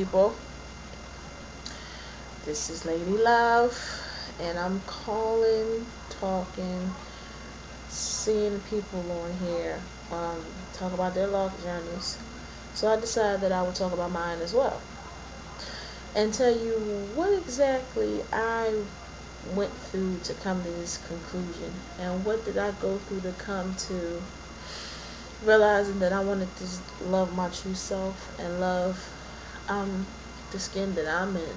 people. This is Lady Love, and I'm calling, talking, seeing people on here talk about their love journeys. So I decided that I would talk about mine as well and tell you what exactly I went through to come to this conclusion and what did I go through to come to realizing that I wanted to love my true self and love the skin that I'm in,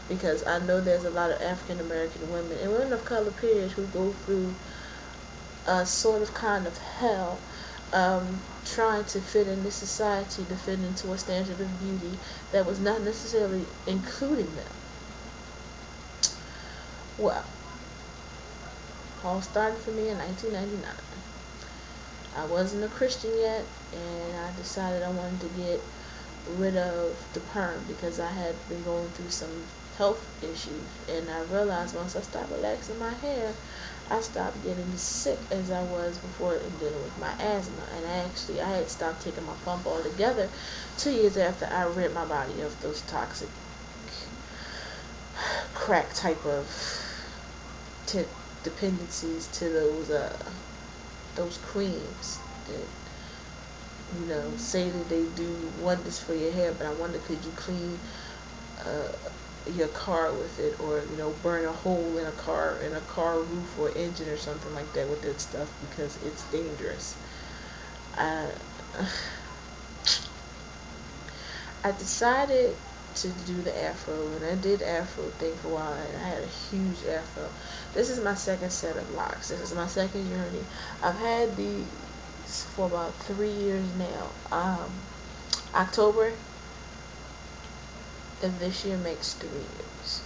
because I know there's a lot of African American women and women of color periods who go through a sort of kind of hell, trying to fit in this society, to fit into a standard of beauty that was not necessarily including them. Well, all started for me in 1999. I wasn't a Christian yet, and I decided I wanted to get rid of the perm because I had been going through some health issues, and I realized once I started relaxing my hair, I stopped getting as sick as I was before in dealing with my asthma. And I had stopped taking my pump altogether 2 years after I rid my body of those toxic crack type of dependencies to those creams that say that they do wonders for your hair. But I wonder, could you clean uh, your car with it, or burn a hole in a car roof or engine or something like that with that stuff, because it's dangerous. I I decided to do the afro, and I did afro thing for a while, and I had a huge afro. This is my second set of locks. This is my second journey. I've had these for about 3 years now. October of this year makes 3 years,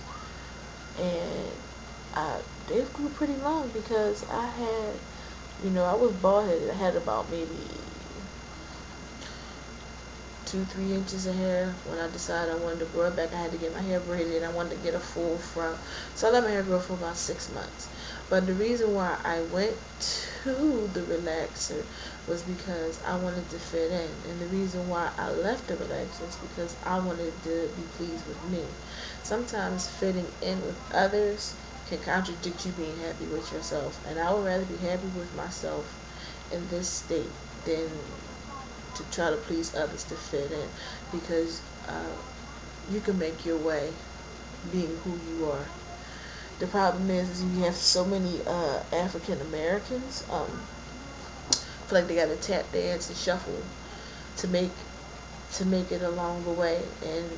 and they grew pretty long because I was bald headed. I had about maybe 2, 3 inches of hair. When I decided I wanted to grow it back, I had to get my hair braided, and I wanted to get a full front. So I let my hair grow for about 6 months. But the reason why I went to the relaxer was because I wanted to fit in, and the reason why I left the relaxer is because I wanted to be pleased with me. Sometimes fitting in with others can contradict you being happy with yourself, and I would rather be happy with myself in this state than to try to please others to fit in, because you can make your way being who you are. The problem is you have so many African Americans feel like they got to tap dance and shuffle to make it along the way, and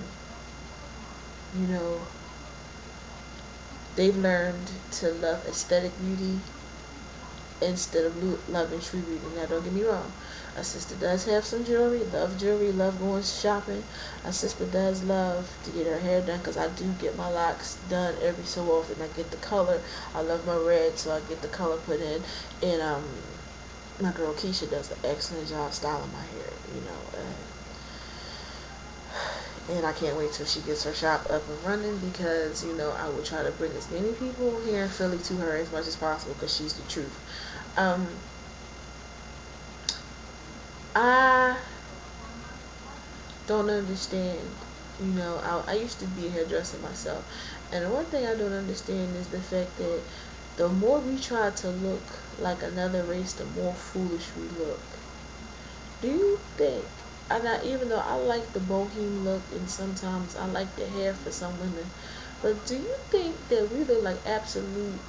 you know they've learned to love aesthetic beauty instead of loving true beauty. Now, don't get me wrong. A sister does have some jewelry, love going shopping. A sister does love to get her hair done, because I do get my locks done every so often. I get the color. I love my red, so I get the color put in. And my girl Keisha does an excellent job styling my hair. And I can't wait till she gets her shop up and running, because I will try to bring as many people here in Philly to her as much as possible, because she's the truth. I don't understand. I used to be a hairdresser myself, and the one thing I don't understand is the fact that the more we try to look like another race, the more foolish we look. Do you think? Even though I like the bohemian look, and sometimes I like the hair for some women, but do you think that we look like absolute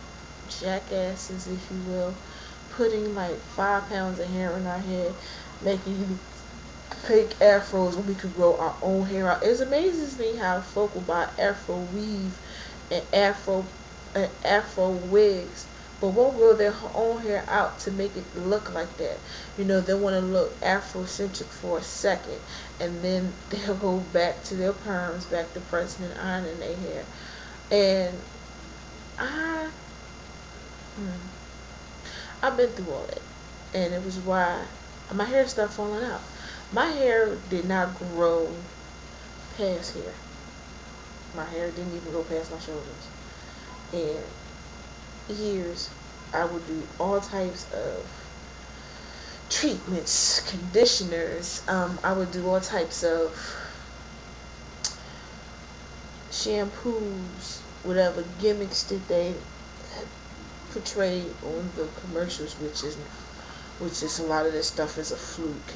jackasses, if you will, putting like 5 pounds of hair in our head, making fake afros when we could grow our own hair out? It amazes me how folk will buy afro weave and afro wigs, but won't grow their own hair out to make it look like that. They want to look Afrocentric for a second, and then they'll go back to their perms, back to pressing and ironing their hair. And I, I've been through all that, and it was why my hair started falling out. My hair did not grow past here. My hair didn't even go past my shoulders. And years, I would do all types of treatments, conditioners. I would do all types of shampoos, whatever gimmicks that they portray on the commercials, which is a lot of this stuff is a fluke.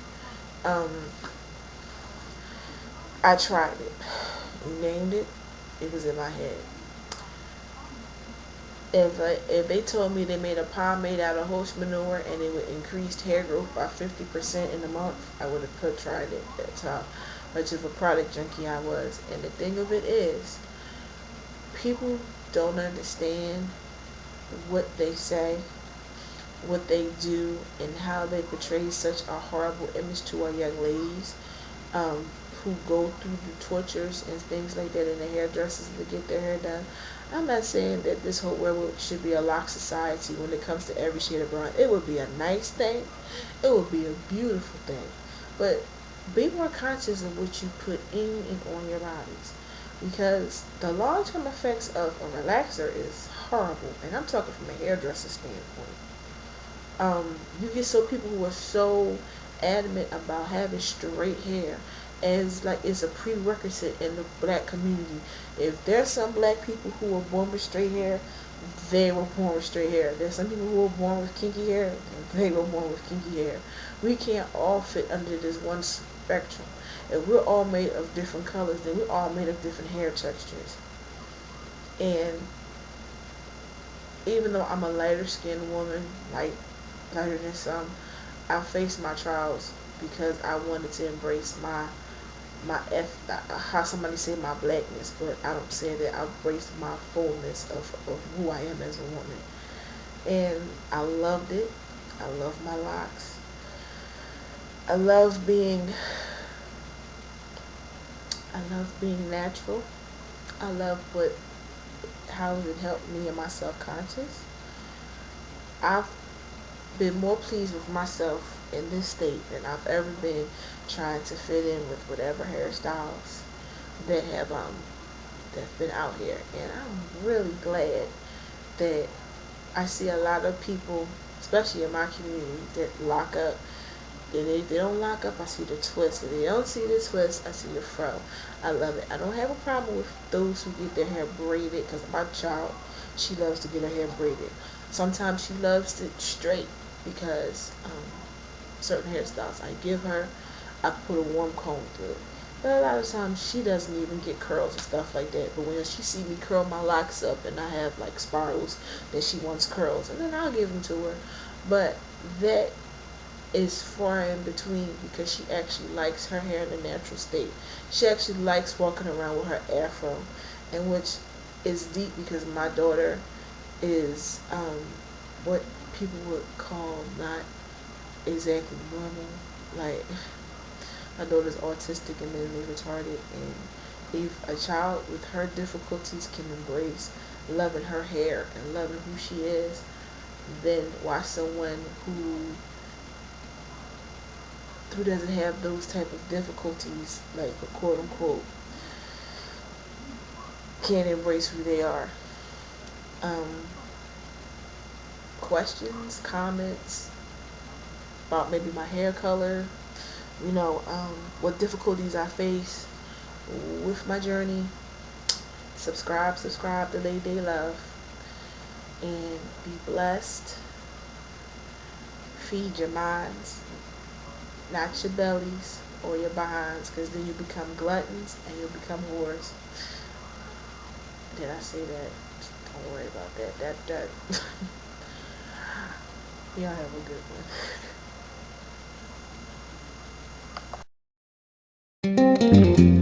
Um, I tried it. You named it. It was in my head. If they told me they made a pomade out of horse manure and it would increase hair growth by 50% in a month, I would have tried it. That's how much of a product junkie I was. And the thing of it is, people don't understand what they say, what they do, and how they portray such a horrible image to our young ladies, um, who go through the tortures and things like that in the hairdressers to get their hair done. I'm not saying that this whole world should be a lock society when it comes to every shade of brown. It would be a nice thing. It would be a beautiful thing. But be more conscious of what you put in and on your bodies. Because the long-term effects of a relaxer is horrible. And I'm talking from a hairdresser standpoint. You get so people who are so adamant about having straight hair as like it's a prerequisite in the black community. If there's some black people who were born with straight hair, they were born with straight hair. There's some people who were born with kinky hair, they were born with kinky hair. We can't all fit under this one spectrum. If we're all made of different colors, then we're all made of different hair textures. And even though I'm a lighter skinned woman, lighter than some, I faced my trials because I wanted to embrace how somebody say my blackness, but I don't say that. I embraced my fullness of who I am as a woman. And I loved it. I love my locks. I love being natural. I love how it helped me in my subconscious. I've been more pleased with myself in this state than I've ever been trying to fit in with whatever hairstyles that have been out here. And I'm really glad that I see a lot of people, especially in my community, that lock up. And if they don't lock up, I see the twist. If they don't see the twist, I see the fro. I love it. I don't have a problem with those who get their hair braided, because my child, she loves to get her hair braided. Sometimes she loves it straight because certain hairstyles I give her, I put a warm comb through it. But a lot of times she doesn't even get curls and stuff like that. But when she see me curl my locks up and I have like spirals, then she wants curls, and then I'll give them to her. But that is far in between because she actually likes her hair in a natural state. She actually likes walking around with her afro, and which is deep because my daughter is what people would call not exactly normal. Like, my daughter's autistic and mentally retarded, and if a child with her difficulties can embrace loving her hair and loving who she is, then why someone who doesn't have those type of difficulties, like a quote unquote, can't embrace who they are. Um, Questions, comments about maybe my hair color, what difficulties I face with my journey. Subscribe to Lady Love, and be blessed. Feed your minds, not your bellies or your behinds, because then you become gluttons and you'll become whores. Did I say that? Don't worry about that. That. Y'all have a good one.